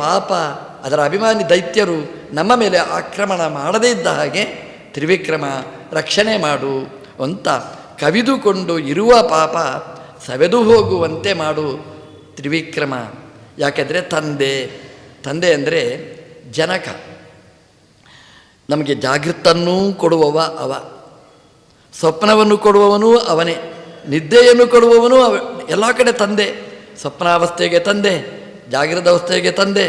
ಪಾಪ ಅದರ ಅಭಿಮಾನಿ ದೈತ್ಯರು ನಮ್ಮ ಮೇಲೆ ಆಕ್ರಮಣ ಮಾಡದೇ ಇದ್ದ ಹಾಗೆ ತ್ರಿವಿಕ್ರಮ ರಕ್ಷಣೆ ಮಾಡು ಅಂತ ಕವಿದುಕೊಂಡು ಇರುವ ಪಾಪ ಸವೆದು ಹೋಗುವಂತೆ ಮಾಡು ತ್ರಿವಿಕ್ರಮ. ಯಾಕೆಂದರೆ ತಂದೆ ಅಂದರೆ ಜನಕ. ನಮಗೆ ಜಾಗೃತನ್ನೂ ಕೊಡುವವ ಅವ, ಸ್ವಪ್ನವನ್ನು ಕೊಡುವವನೂ ಅವನೇ, ನಿದ್ದೆಯನ್ನು ಕೊಡುವವನು ಎಲ್ಲ ಕಡೆ ತಂದೆ. ಸ್ವಪ್ನಾವಸ್ಥೆಗೆ ತಂದೆ, ಜಾಗೃತ ಅವಸ್ಥೆಗೆ ತಂದೆ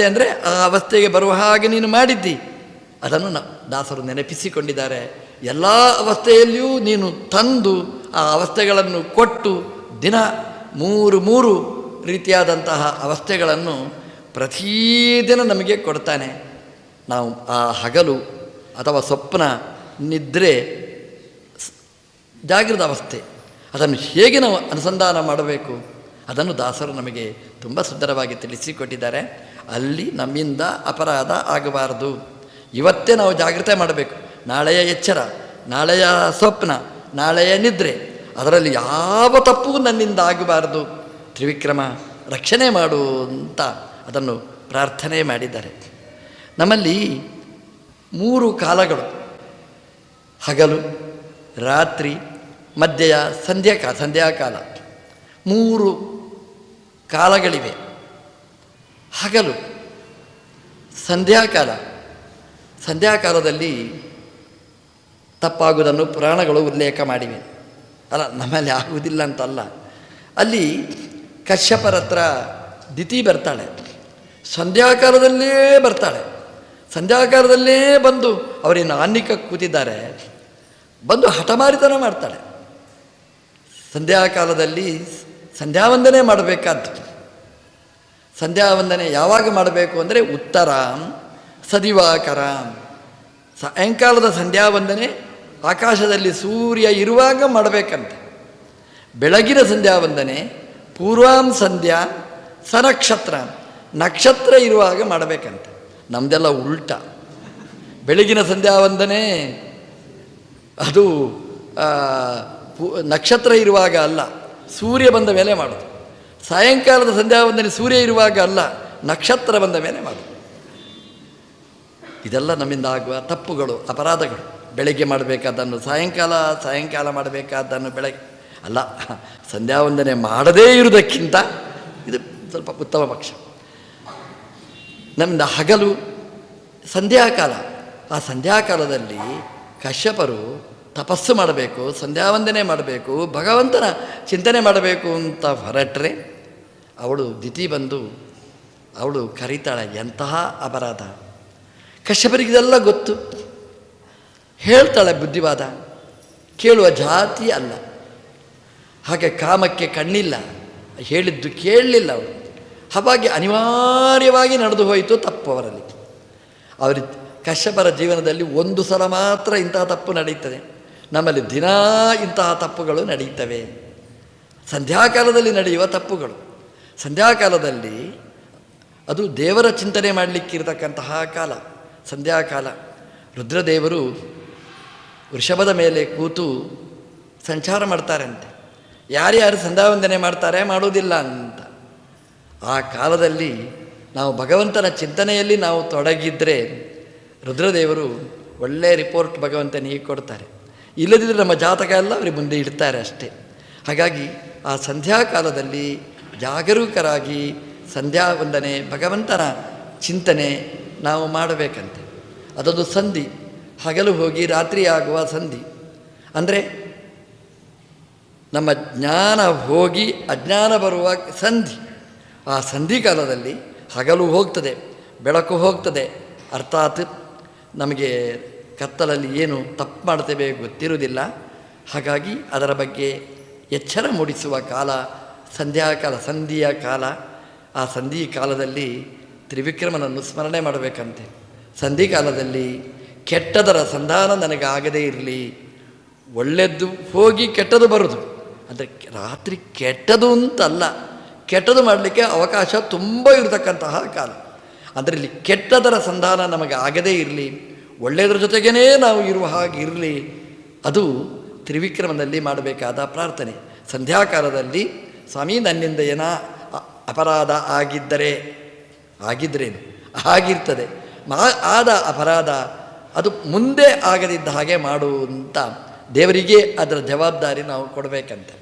ಅಂದರೆ ಆ ಅವಸ್ಥೆಗೆ ಬರುವ ಹಾಗೆ ನೀನು ಮಾಡಿದ್ದಿ. ಅದನ್ನು ದಾಸರು ನೆನಪಿಸಿಕೊಂಡಿದ್ದಾರೆ. ಎಲ್ಲ ಅವಸ್ಥೆಯಲ್ಲಿಯೂ ನೀನು ತಂದು ಆ ಅವಸ್ಥೆಗಳನ್ನು ಕೊಟ್ಟು ದಿನ ಮೂರು ರೀತಿಯಾದಂತಹ ಅವಸ್ಥೆಗಳನ್ನು ಪ್ರತಿದಿನ ನಮಗೆ ಕೊಡ್ತಾನೆ. ನಾವು ಆ ಹಗಲು ಅಥವಾ ಸ್ವಪ್ನ, ನಿದ್ರೆ, ಜಾಗೃತ ಅವಸ್ಥೆ ಅದನ್ನು ಹೇಗೆ ನಾವು ಅನುಸಂಧಾನ ಮಾಡಬೇಕು ಅದನ್ನು ದಾಸರು ನಮಗೆ ತುಂಬ ಸುಂದರವಾಗಿ ತಿಳಿಸಿಕೊಟ್ಟಿದ್ದಾರೆ. ಅಲ್ಲಿ ನಮ್ಮಿಂದ ಅಪರಾಧ ಆಗಬಾರದು. ಇವತ್ತೇ ನಾವು ಜಾಗೃತಿ ಮಾಡಬೇಕು. ನಾಳೆಯ ಎಚ್ಚರ, ನಾಳೆಯ ಸ್ವಪ್ನ, ನಾಳೆಯ ನಿದ್ರೆ ಅದರಲ್ಲಿ ಯಾವ ತಪ್ಪು ನನ್ನಿಂದ ಆಗಬಾರದು. ತ್ರಿವಿಕ್ರಮ ರಕ್ಷಣೆ ಮಾಡು ಅಂತ ಅದನ್ನು ಪ್ರಾರ್ಥನೆ ಮಾಡಿದ್ದಾರೆ. ನಮ್ಮಲ್ಲಿ 3 ಕಾಲಗಳು, ಹಗಲು, ರಾತ್ರಿ, ಮಧ್ಯೆಯ ಸಂಧ್ಯಾಕಾಲ 3 ಕಾಲಗಳಿವೆ. ಹಗಲು ಸಂಧ್ಯಾಕಾಲದಲ್ಲಿ ತಪ್ಪಾಗುವುದನ್ನು ಪುರಾಣಗಳು ಉಲ್ಲೇಖ ಮಾಡಿವೆ. ಅಲ್ಲ, ನಮ್ಮಲ್ಲಿ ಆಗುವುದಿಲ್ಲ ಅಂತಲ್ಲ. ಅಲ್ಲಿ ಕಶ್ಯಪರ ಹತ್ರ ದಿತಿ ಬರ್ತಾಳೆ, ಸಂಧ್ಯಾಕಾಲದಲ್ಲೇ ಬರ್ತಾಳೆ. ಸಂಧ್ಯಾಕಾಲದಲ್ಲೇ ಬಂದು ಅವರೇನು ಆನ್ನಿಕಕ್ಕೆ ಕೂತಿದ್ದಾರೆ, ಬಂದು ಹಠಮಾರಿತನ ಮಾಡ್ತಾಳೆ. ಸಂಧ್ಯಾಕಾಲದಲ್ಲಿ ಸಂಧ್ಯಾವಂದನೆ ಮಾಡಬೇಕಾದ್ದು. ಸಂಧ್ಯಾವಂದನೆ ಯಾವಾಗ ಮಾಡಬೇಕು ಅಂದರೆ ಉತ್ತರಾಂ ಸದಿವಾಕರಾಂ. ಸಾಯಂಕಾಲದ ಸಂಧ್ಯಾವಂದನೆ ಆಕಾಶದಲ್ಲಿ ಸೂರ್ಯ ಇರುವಾಗ ಮಾಡಬೇಕಂತೆ. ಬೆಳಗಿನ ಸಂಧ್ಯಾವಂದನೆ ಪೂರ್ವಾಂ ಸಂಧ್ಯಾ ಸನಕ್ಷತ್ರ, ನಕ್ಷತ್ರ ಇರುವಾಗ ಮಾಡಬೇಕಂತೆ. ನಮ್ಮದೆಲ್ಲ ಉಲ್ಟ. ಬೆಳಗಿನ ಸಂಧ್ಯಾವಂದನೆ ಅದು ನಕ್ಷತ್ರ ಇರುವಾಗ ಅಲ್ಲ, ಸೂರ್ಯ ಬಂದ ಮೇಲೆ ಮಾಡೋದು. ಸಾಯಂಕಾಲದ ಸಂಧ್ಯಾವಂದನೆ ಸೂರ್ಯ ಇರುವಾಗ ಅಲ್ಲ, ನಕ್ಷತ್ರ ಬಂದ ಮೇಲೆ ಮಾಡೋದು. ಇದೆಲ್ಲ ನಮ್ಮಿಂದ ಆಗುವ ತಪ್ಪುಗಳು, ಅಪರಾಧಗಳು. ಬೆಳಗ್ಗೆ ಮಾಡಬೇಕಾದ್ದನ್ನು ಸಾಯಂಕಾಲ ಮಾಡಬೇಕಾದ್ದನ್ನು ಬೆಳಗ್ಗೆ ಅಲ್ಲ. ಸಂಧ್ಯಾವಂದನೆ ಮಾಡದೇ ಇರುವುದಕ್ಕಿಂತ ಇದು ಸ್ವಲ್ಪ ಉತ್ತಮ ಪಕ್ಷ. ನಮ್ಮಿಂದ ಹಗಲು ಸಂಧ್ಯಾಕಾಲ, ಆ ಸಂಧ್ಯಾಕಾಲದಲ್ಲಿ ಕಶ್ಯಪರು ತಪಸ್ಸು ಮಾಡಬೇಕು, ಸಂಧ್ಯಾವಂದನೆ ಮಾಡಬೇಕು, ಭಗವಂತನ ಚಿಂತನೆ ಮಾಡಬೇಕು ಅಂತ ಹೊರಟ್ರೆ ಅವಳು ದಿತಿ ಬಂದು ಅವಳು ಕರೀತಾಳೆ. ಎಂತಹ ಅಪರಾಧ! ಕಶ್ಯಪರಿಗೆ ಇದೆಲ್ಲ ಗೊತ್ತು. ಹೇಳ್ತಾಳೆ ಬುದ್ಧಿವಾದ, ಕೇಳುವ ಜಾತಿ ಅಲ್ಲ. ಹಾಗೆ ಕಾಮಕ್ಕೆ ಕಣ್ಣಿಲ್ಲ, ಹೇಳಿದ್ದು ಕೇಳಲಿಲ್ಲ ಅವರು. ಹಾಗಾಗಿ ಅನಿವಾರ್ಯವಾಗಿ ನಡೆದು ಹೋಯಿತು ತಪ್ಪು ಅವರಲ್ಲಿ. ಕಶ್ಯಪರ ಜೀವನದಲ್ಲಿ 1 ಸಲ ಮಾತ್ರ ಇಂತಹ ತಪ್ಪು ನಡೆಯುತ್ತದೆ. ನಮ್ಮಲ್ಲಿ ದಿನಾ ಇಂತಹ ತಪ್ಪುಗಳು ನಡೆಯುತ್ತವೆ. ಸಂಧ್ಯಾಕಾಲದಲ್ಲಿ ನಡೆಯುವ ತಪ್ಪುಗಳು. ಸಂಧ್ಯಾಕಾಲದಲ್ಲಿ ಅದು ದೇವರ ಚಿಂತನೆ ಮಾಡಲಿಕ್ಕಿರತಕ್ಕಂತಹ ಕಾಲ ಸಂಧ್ಯಾಕಾಲ. ರುದ್ರದೇವರು ವೃಷಭದ ಮೇಲೆ ಕೂತು ಸಂಚಾರ ಮಾಡ್ತಾರಂತೆ. ಯಾರ್ಯಾರು ಸಂಧ್ಯಾವಂದನೆ ಮಾಡ್ತಾರೆ, ಮಾಡೋದಿಲ್ಲ ಅಂತ. ಆ ಕಾಲದಲ್ಲಿ ನಾವು ಭಗವಂತನ ಚಿಂತನೆಯಲ್ಲಿ ನಾವು ತೊಡಗಿದ್ರೆ ರುದ್ರದೇವರು ಒಳ್ಳೆಯ ರಿಪೋರ್ಟ್ ಭಗವಂತನಿಗೆ ಕೊಡ್ತಾರೆ. ಇಲ್ಲದಿದ್ದರೆ ನಮ್ಮ ಜಾತಕ ಎಲ್ಲ ಅವರಿಗೆ ಮುಂದೆ ಇಡ್ತಾರೆ ಅಷ್ಟೇ. ಹಾಗಾಗಿ ಆ ಸಂಧ್ಯಾಕಾಲದಲ್ಲಿ ಜಾಗರೂಕರಾಗಿ ಸಂಧ್ಯಾವಂದನೆ, ಭಗವಂತನ ಚಿಂತನೆ ನಾವು ಮಾಡಬೇಕಂತೆ. ಅದೊಂದು ಸಂಧಿ. ಹಗಲು ಹೋಗಿ ರಾತ್ರಿ ಆಗುವ ಸಂಧಿ ಅಂದರೆ ನಮ್ಮ ಜ್ಞಾನ ಹೋಗಿ ಅಜ್ಞಾನ ಬರುವ ಸಂಧಿ. ಆ ಸಂಧಿ ಕಾಲದಲ್ಲಿ ಹಗಲು ಹೋಗ್ತದೆ, ಬೆಳಕು ಹೋಗ್ತದೆ. ಅರ್ಥಾತ್ ನಮಗೆ ಕತ್ತಲಲ್ಲಿ ಏನು ತಪ್ಪು ಮಾಡ್ತೇವೆ ಗೊತ್ತಿರುವುದಿಲ್ಲ. ಹಾಗಾಗಿ ಅದರ ಬಗ್ಗೆ ಎಚ್ಚರ ಮೂಡಿಸುವ ಕಾಲ ಸಂಧ್ಯಾಕಾಲ, ಸಂಧಿಯ ಕಾಲ. ಆ ಸಂಧಿ ಕಾಲದಲ್ಲಿ ತ್ರಿವಿಕ್ರಮನನ್ನು ಸ್ಮರಣೆ ಮಾಡಬೇಕಂತೆ. ಸಂಧಿ ಕಾಲದಲ್ಲಿ ಕೆಟ್ಟದರ ಸಂಧಾನ ನನಗಾಗದೇ ಇರಲಿ, ಒಳ್ಳೆಯದು ಹೋಗಿ ಕೆಟ್ಟದು ಬರೋದು. ಅಂದರೆ ರಾತ್ರಿ ಕೆಟ್ಟದು ಅಂತಲ್ಲ, ಕೆಟ್ಟದು ಮಾಡಲಿಕ್ಕೆ ಅವಕಾಶ ತುಂಬ ಇರತಕ್ಕಂತಹ ಕಾಲ. ಅಂದರೆ ಇಲ್ಲಿ ಕೆಟ್ಟದರ ಸಂಧಾನ ನಮಗೆ ಆಗದೇ ಇರಲಿ, ಒಳ್ಳೆಯದ್ರ ಜೊತೆಗೇ ನಾವು ಇರುವ ಹಾಗೆ ಇರಲಿ. ಅದು ತ್ರಿವಿಕ್ರಮದಲ್ಲಿ ಮಾಡಬೇಕಾದ ಪ್ರಾರ್ಥನೆ. ಸಂಧ್ಯಾಕಾಲದಲ್ಲಿ ಸ್ವಾಮಿ ನನ್ನಿಂದ ಅಪರಾಧ ಆಗಿದ್ದರೆ ಆಗಿದ್ರೇನು ಆಗಿರ್ತದೆ. ಆದ ಅಪರಾಧ ಅದು ಮುಂದೆ ಆಗದಿದ್ದ ಹಾಗೆ ಮಾಡುವಂಥ ದೇವರಿಗೆ ಅದರ ಜವಾಬ್ದಾರಿ ನಾವು ಕೊಡಬೇಕಂತೆ.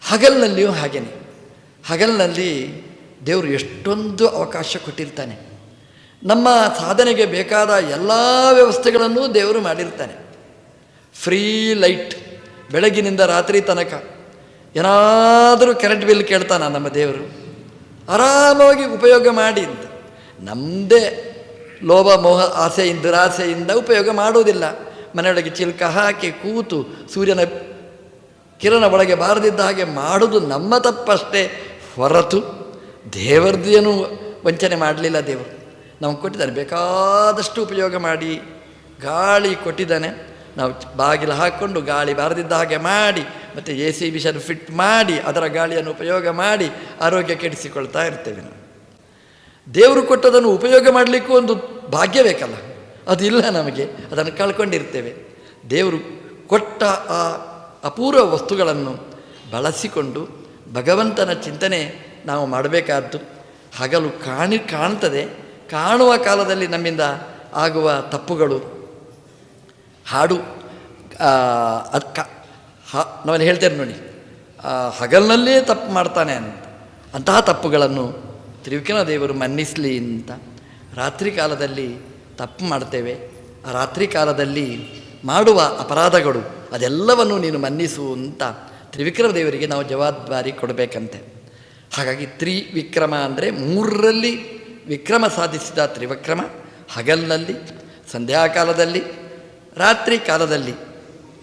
ಹಗಲಿನಲ್ಲಿಯೂ ಹಾಗೇನೆ. ಹಗಲಿನಲ್ಲಿ ದೇವರು ಎಷ್ಟೊಂದು ಅವಕಾಶ ಕೊಟ್ಟಿರ್ತಾನೆ. ನಮ್ಮ ಸಾಧನೆಗೆ ಬೇಕಾದ ಎಲ್ಲ ವ್ಯವಸ್ಥೆಗಳನ್ನು ದೇವರು ಮಾಡಿರ್ತಾನೆ. ಫ್ರೀ ಲೈಟ್ ಬೆಳಗಿನಿಂದ ರಾತ್ರಿ ತನಕ. ಏನಾದರೂ ಕರೆಂಟ್ ಬಿಲ್ ಕೇಳ್ತಾನ ನಮ್ಮ ದೇವರು? ಆರಾಮವಾಗಿ ಉಪಯೋಗ ಮಾಡಿ ಅಂತ. ನಮ್ಮದೇ ಲೋಭ ಮೋಹ ಆಸೆಯಿಂದ ದುರಾಸೆಯಿಂದ ಉಪಯೋಗ ಮಾಡುವುದಿಲ್ಲ. ಮನೆಯೊಳಗೆ ಚಿಲ್ಕ ಹಾಕಿ ಕೂತು ಸೂರ್ಯನ ಕಿರಣ ಒಳಗೆ ಬಾರದಿದ್ದ ಹಾಗೆ ಮಾಡೋದು ನಮ್ಮ ತಪ್ಪಷ್ಟೇ ಹೊರತು ದೇವರದೇನು ವಂಚನೆ ಮಾಡಲಿಲ್ಲ. ದೇವರು ನಮಗೆ ಕೊಟ್ಟಿದ್ದಾನೆ, ಬೇಕಾದಷ್ಟು ಉಪಯೋಗ ಮಾಡಿ. ಗಾಳಿ ಕೊಟ್ಟಿದ್ದಾನೆ, ನಾವು ಬಾಗಿಲು ಹಾಕ್ಕೊಂಡು ಗಾಳಿ ಬಾರದಿದ್ದ ಹಾಗೆ ಮಾಡಿ, ಮತ್ತು ಎ ಸಿ ಮಿಷನ್ ಫಿಟ್ ಮಾಡಿ ಅದರ ಗಾಳಿಯನ್ನು ಉಪಯೋಗ ಮಾಡಿ ಆರೋಗ್ಯ ಕೆಡಿಸಿಕೊಳ್ತಾ ಇರ್ತೇವೆ. ನಾವು ದೇವರು ಕೊಟ್ಟದನ್ನು ಉಪಯೋಗ ಮಾಡಲಿಕ್ಕೂ ಒಂದು ಭಾಗ್ಯ ಬೇಕಲ್ಲ, ಅದು ಇಲ್ಲ ನಮಗೆ, ಅದನ್ನು ಕಳ್ಕೊಂಡಿರ್ತೇವೆ. ದೇವರು ಕೊಟ್ಟ ಆ ಅಪೂರ್ವ ವಸ್ತುಗಳನ್ನು ಬಳಸಿಕೊಂಡು ಭಗವಂತನ ಚಿಂತನೆ ನಾವು ಮಾಡಬೇಕಾದ್ದು. ಹಗಲು ಕಾಣ್ತದೆ, ಕಾಣುವ ಕಾಲದಲ್ಲಿ ನಮ್ಮಿಂದ ಆಗುವ ತಪ್ಪುಗಳು, ಹಾಡು ನಾವಲ್ಲಿ ಹೇಳ್ತೇವೆ ನೋಡಿ, ಹಗಲಿನಲ್ಲೇ ತಪ್ಪು ಮಾಡ್ತಾನೆ ಅಂತಹ ತಪ್ಪುಗಳನ್ನು ತ್ರಿವಿಕ್ರಮ ದೇವರು ಮನ್ನಿಸಲಿ ಅಂತ. ರಾತ್ರಿ ಕಾಲದಲ್ಲಿ ತಪ್ಪು ಮಾಡ್ತೇವೆ, ಆ ರಾತ್ರಿ ಕಾಲದಲ್ಲಿ ಮಾಡುವ ಅಪರಾಧಗಳು ಅದೆಲ್ಲವನ್ನು ನೀನು ಮನ್ನಿಸು ಅಂತ ತ್ರಿವಿಕ್ರಮ ದೇವರಿಗೆ ನಾವು ಜವಾಬ್ದಾರಿ ಕೊಡಬೇಕಂತೆ. ಹಾಗಾಗಿ ತ್ರಿವಿಕ್ರಮ ಅಂದರೆ ಮೂರರಲ್ಲಿ ವಿಕ್ರಮ ಸಾಧಿಸಿದ ತ್ರಿವಿಕ್ರಮ ಹಗಲಿನಲ್ಲಿ, ಸಂಧ್ಯಾಕಾಲದಲ್ಲಿ, ರಾತ್ರಿ ಕಾಲದಲ್ಲಿ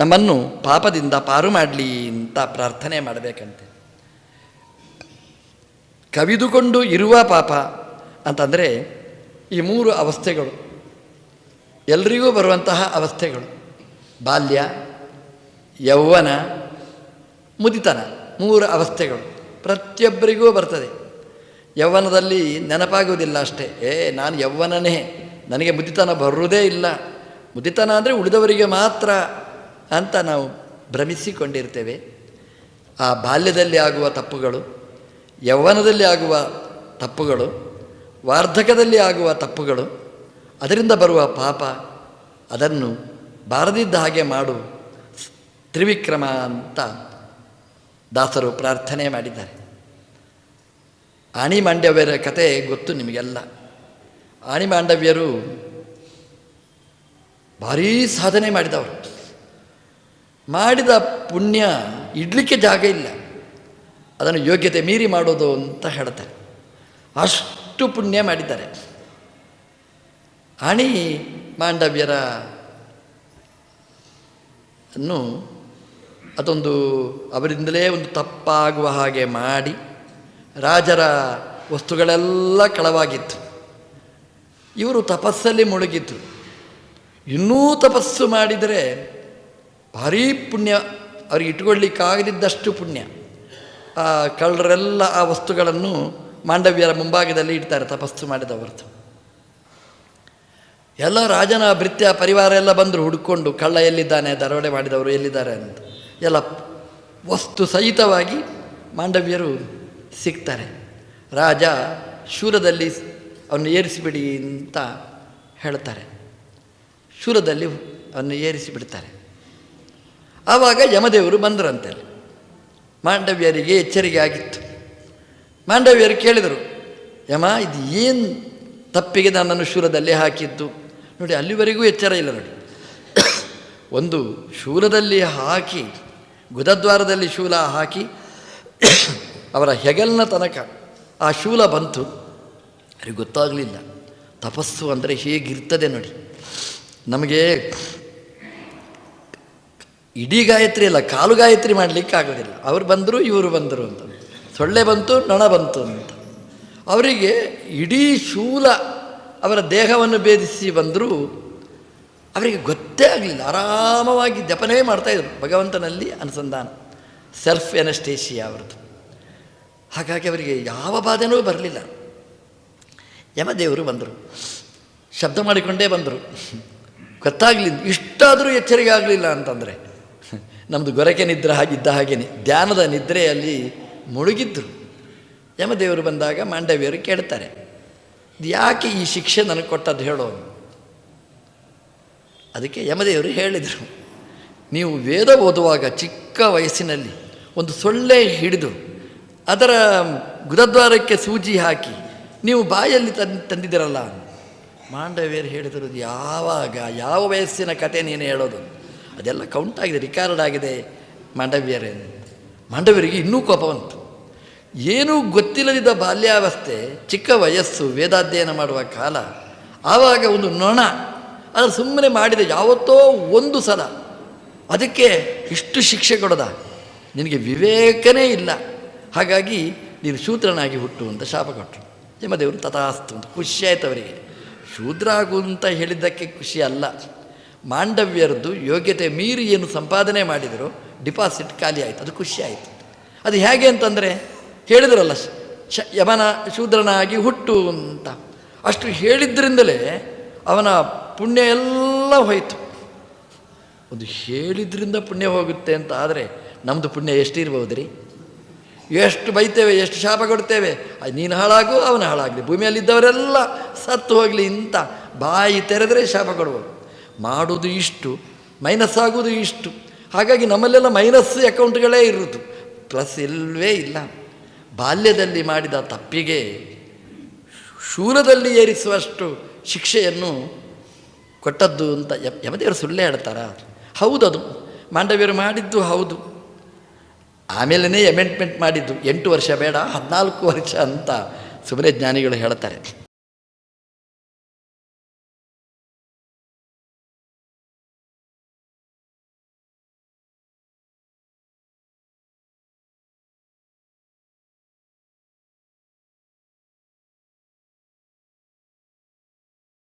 ನಮ್ಮನ್ನು ಪಾಪದಿಂದ ಪಾರು ಮಾಡಲಿ ಅಂತ ಪ್ರಾರ್ಥನೆ ಮಾಡಬೇಕಂತೆ. ಕವಿದುಕೊಂಡು ಇರುವ ಪಾಪ ಅಂತಂದರೆ ಈ ಮೂರು ಅವಸ್ಥೆಗಳು ಎಲ್ರಿಗೂ ಬರುವಂತಹ ಅವಸ್ಥೆಗಳು. ಬಾಲ್ಯ, ಯೌವನ, ಮುದಿತನ, ಮೂರು ಅವಸ್ಥೆಗಳು ಪ್ರತಿಯೊಬ್ಬರಿಗೂ ಬರ್ತದೆ. ಯೌವನದಲ್ಲಿ ನೆನಪಾಗುವುದಿಲ್ಲ ಅಷ್ಟೇ, ನಾನು ಯೌವನನೇ, ನನಗೆ ಮುದಿತನ ಬರುವುದೇ ಇಲ್ಲ. ಮುದಿತನ ಅಂದರೆ ಉಳಿದವರಿಗೆ ಮಾತ್ರ ಅಂತ ನಾವು ಭ್ರಮಿಸಿಕೊಂಡಿರ್ತೇವೆ. ಆ ಬಾಲ್ಯದಲ್ಲಿ ಆಗುವ ತಪ್ಪುಗಳು, ಯೌವನದಲ್ಲಿ ಆಗುವ ತಪ್ಪುಗಳು, ವಾರ್ಧಕದಲ್ಲಿ ಆಗುವ ತಪ್ಪುಗಳು, ಅದರಿಂದ ಬರುವ ಪಾಪ, ಅದನ್ನು ಬಾರದಿದ್ದ ಹಾಗೆ ಮಾಡು ತ್ರಿವಿಕ್ರಮ ಅಂತ ದಾಸರು ಪ್ರಾರ್ಥನೆ ಮಾಡಿದ್ದಾರೆ. ಆಣಿ ಮಾಂಡವ್ಯರ ಕತೆ ಗೊತ್ತು ನಿಮಗೆಲ್ಲ. ಆಣಿ ಮಾಂಡವ್ಯರು ಭಾರೀ ಸಾಧನೆ ಮಾಡಿದವರು. ಮಾಡಿದ ಪುಣ್ಯ ಇಡಲಿಕ್ಕೆ ಜಾಗ ಇಲ್ಲ, ಅದನ್ನು ಯೋಗ್ಯತೆ ಮೀರಿ ಮಾಡೋದು ಅಂತ ಹೇಳ್ತಾರೆ. ಅಷ್ಟು ಪುಣ್ಯ ಮಾಡಿದ್ದಾರೆ. ಆಣಿ ಮಾಂಡವ್ಯರ ಅನ್ನು ಅದೊಂದು ಅವರಿಂದಲೇ ಒಂದು ತಪ್ಪಾಗುವ ಹಾಗೆ ಮಾಡಿ ರಾಜರ ವಸ್ತುಗಳೆಲ್ಲ ಕಳವಾಗಿತ್ತು. ಇವರು ತಪಸ್ಸಲ್ಲಿ ಮುಳುಗಿದ್ರು. ಇನ್ನೂ ತಪಸ್ಸು ಮಾಡಿದರೆ ಭಾರೀ ಪುಣ್ಯ, ಅವ್ರಿಗೆ ಇಟ್ಕೊಳ್ಳಿಕ್ಕಾಗದಿದ್ದಷ್ಟು ಪುಣ್ಯ. ಆ ಕಳ್ಳರೆಲ್ಲ ಆ ವಸ್ತುಗಳನ್ನು ಮಾಂಡವ್ಯರ ಮುಂಭಾಗದಲ್ಲಿ ಇಡ್ತಾರೆ ತಪಸ್ಸು ಮಾಡಿದವರದ್ದು. ಎಲ್ಲ ರಾಜನ ಭೃತ್ಯ ಪರಿವಾರ ಎಲ್ಲ ಬಂದರು ಹುಡುಕೊಂಡು, ಕಳ್ಳ ಎಲ್ಲಿದ್ದಾನೆ, ದರೋಡೆ ಮಾಡಿದವರು ಎಲ್ಲಿದ್ದಾರೆ ಅಂತ. ಎಲ್ಲ ವಸ್ತು ಸಹಿತವಾಗಿ ಮಾಂಡವ್ಯರು ಸಿಗ್ತಾರೆ. ರಾಜ ಶೂಲದಲ್ಲಿ ಅವನು ಏರಿಸಿಬಿಡಿ ಅಂತ ಹೇಳ್ತಾರೆ. ಶೂಲದಲ್ಲಿ ಅವನು ಏರಿಸಿಬಿಡ್ತಾರೆ. ಆವಾಗ ಯಮದೇವರು ಬಂದರಂತೆ. ಮಾಂಡವ್ಯರಿಗೆ ಎಚ್ಚರಿಕೆ ಆಗಿತ್ತು. ಮಾಂಡವ್ಯರು ಕೇಳಿದರು, ಯಮ, ಇದು ಏನು ತಪ್ಪಿಗೆ ನನ್ನನ್ನು ಶೂಲದಲ್ಲಿ ಹಾಕಿದ್ದು? ನೋಡಿ, ಅಲ್ಲಿವರೆಗೂ ಎಚ್ಚರ ಇಲ್ಲ ನೋಡಿ. ಒಂದು ಶೂಲದಲ್ಲಿ ಹಾಕಿ, ಗುದದ್ವಾರದಲ್ಲಿ ಶೂಲ ಹಾಕಿ ಅವರ ಹೆಗಲಿನ ತನಕ ಆ ಶೂಲ ಬಂತು. ಅವ್ರಿಗೆ ಗೊತ್ತಾಗಲಿಲ್ಲ ತಪಸ್ಸು ಅಂದರೆ ಹೇಗಿರ್ತದೆ ನೋಡಿ. ನಮಗೆ ಇಡೀ ಗಾಯತ್ರಿ ಅಲ್ಲ, ಕಾಲು ಗಾಯತ್ರಿ ಮಾಡಲಿಕ್ಕೆ ಆಗೋದಿಲ್ಲ. ಅವರು ಬಂದರು, ಇವರು ಬಂದರು ಅಂತ, ಸೊಳ್ಳೆ ಬಂತು, ನೊಣ ಬಂತು ಅಂತ. ಅವರಿಗೆ ಇಡೀ ಶೂಲ ಅವರ ದೇಹವನ್ನು ಭೇದಿಸಿ ಬಂದರೂ ಅವರಿಗೆ ಗೊತ್ತೇ ಆಗಲಿಲ್ಲ. ಆರಾಮವಾಗಿ ಜಪನೇ ಮಾಡ್ತಾಯಿದ್ರು, ಭಗವಂತನಲ್ಲಿ ಅನುಸಂಧಾನ, ಸೆಲ್ಫ್ ಎನಸ್ಟೇಷಿಯಾ ಅವರದ್ದು. ಹಾಗಾಗಿ ಅವರಿಗೆ ಯಾವ ಬಾಧೆನೂ ಬರಲಿಲ್ಲ. ಯಮದೇವರು ಬಂದರು, ಶಬ್ದ ಮಾಡಿಕೊಂಡೇ ಬಂದರು. ಗೊತ್ತಾಗಲಿಲ್ಲ. ಇಷ್ಟಾದರೂ ಎಚ್ಚರಿಕೆ ಆಗಲಿಲ್ಲ ಅಂತಂದರೆ ಹ, ನಮ್ಮದು ಗೊರಕೆ ನಿದ್ರೆ ಆಗಿದ್ದ ಹಾಗೇನೆ ಧ್ಯಾನದ ನಿದ್ರೆಯಲ್ಲಿ ಮುಳುಗಿದ್ರು. ಯಮದೇವರು ಬಂದಾಗ ಮಾಂಡವ್ಯರು ಕೇಳ್ತಾರೆ, ಯಾಕೆ ಈ ಶಿಕ್ಷೆ ನನಗೆ ಕೊಟ್ಟದ್ದು ಹೇಳೋ. ಅದಕ್ಕೆ ಯಮದೇವರು ಹೇಳಿದರು, ನೀವು ವೇದ ಓದುವಾಗ ಚಿಕ್ಕ ವಯಸ್ಸಿನಲ್ಲಿ ಒಂದು ಸೊಳ್ಳೆ ಹಿಡಿದು ಅದರ ಗುದದ್ವಾರಕ್ಕೆ ಸೂಜಿ ಹಾಕಿ ನೀವು ಬಾಯಲ್ಲಿ ತಂದಿದ್ದೀರಲ್ಲ. ಮಾಂಡವ್ಯರು ಹೇಳಿದರು, ಯಾವಾಗ ಯಾವ ವಯಸ್ಸಿನ ಕತೆ ನೀನು ಹೇಳೋದು, ಅದೆಲ್ಲ ಕೌಂಟ್ ಆಗಿದೆ, ರಿಕಾರ್ಡ್ ಆಗಿದೆ ಮಾಂಡವ್ಯರೇ. ಮಾಂಡವ್ಯರಿಗೆ ಇನ್ನೂ ಕೋಪ ಬಂತು. ಏನೂ ಗೊತ್ತಿಲ್ಲದಿದ್ದ ಬಾಲ್ಯಾವಸ್ಥೆ, ಚಿಕ್ಕ ವಯಸ್ಸು, ವೇದಾಧ್ಯಯನ ಮಾಡುವ ಕಾಲ, ಆವಾಗ ಒಂದು ನೊಣ ಅದು ಸುಮ್ಮನೆ ಮಾಡಿದ ಯಾವತ್ತೋ ಒಂದು ಸಲ, ಅದಕ್ಕೆ ಇಷ್ಟು ಶಿಕ್ಷೆ ಕೊಡೋದ, ನಿನಗೆ ವಿವೇಕನೇ ಇಲ್ಲ, ಹಾಗಾಗಿ ನೀನು ಶೂದ್ರನಾಗಿ ಹುಟ್ಟು ಅಂತ ಶಾಪ ಕೊಟ್ಟರು. ಯಮದೇವರು ತಥಾಸ್ತು ಅಂತ ಖುಷಿಯಾಯಿತು ಅವರಿಗೆ. ಶೂದ್ರ ಆಗು ಅಂತ ಹೇಳಿದ್ದಕ್ಕೆ ಖುಷಿ ಅಲ್ಲ, ಮಾಂಡವ್ಯರದ್ದು ಯೋಗ್ಯತೆ ಮೀರಿ ಏನು ಸಂಪಾದನೆ ಮಾಡಿದರು, ಡಿಪಾಸಿಟ್ ಖಾಲಿ ಆಯಿತು, ಅದು ಖುಷಿ ಆಯಿತು. ಅದು ಹೇಗೆ ಅಂತಂದರೆ ಹೇಳಿದ್ರಲ್ಲ, ಯಮನ ಶೂದ್ರನಾಗಿ ಹುಟ್ಟು ಅಂತ, ಅಷ್ಟು ಹೇಳಿದ್ರಿಂದಲೇ ಅವನ ಪುಣ್ಯ ಎಲ್ಲ ಹೋಯಿತು. ಒಂದು ಹೇಳಿದ್ರಿಂದ ಪುಣ್ಯ ಹೋಗುತ್ತೆ ಅಂತ ಆದರೆ ನಮ್ಮದು ಪುಣ್ಯ ಎಷ್ಟಿರ್ಬೋದು ರೀ? ಎಷ್ಟು ಬೈತೇವೆ, ಎಷ್ಟು ಶಾಪ ಕೊಡ್ತೇವೆ, ನೀನು ಹಾಳಾಗು ಅವನು ಹಾಳಾಗಲಿ, ಭೂಮಿಯಲ್ಲಿದ್ದವರೆಲ್ಲ ಸತ್ತು ಹೋಗಲಿ ಇಂತ ಬಾಯಿ ತೆರೆದರೆ ಶಾಪ ಕೊಡ್ಬೋದು. ಮಾಡೋದು ಇಷ್ಟು, ಮೈನಸ್ ಆಗೋದು ಇಷ್ಟು, ಹಾಗಾಗಿ ನಮ್ಮಲ್ಲೆಲ್ಲ ಮೈನಸ್ ಅಕೌಂಟ್ಗಳೇ ಇರೋದು, ಪ್ಲಸ್ ಇಲ್ಲವೇ ಇಲ್ಲ. ಬಾಲ್ಯದಲ್ಲಿ ಮಾಡಿದ ತಪ್ಪಿಗೆ ಶೂಲದಲ್ಲಿ ಏರಿಸುವಷ್ಟು ಶಿಕ್ಷೆಯನ್ನು ಕೊಟ್ಟದ್ದು ಅಂತ ಯಮದೇವರು ಸುಳ್ಳೇ ಹೇಳ್ತಾರ? ಹೌದದು ಮಾಂಡವ್ಯರು ಮಾಡಿದ್ದು ಹೌದು. ಆಮೇಲೆ ಅಮೆಂಡ್ಮೆಂಟ್ ಮಾಡಿದ್ದು 8 ವರ್ಷ ಬೇಡ 14 ವರ್ಷ ಅಂತ ಸುಮ್ಮನೆ ಜ್ಞಾನಿಗಳು ಹೇಳ್ತಾರೆ.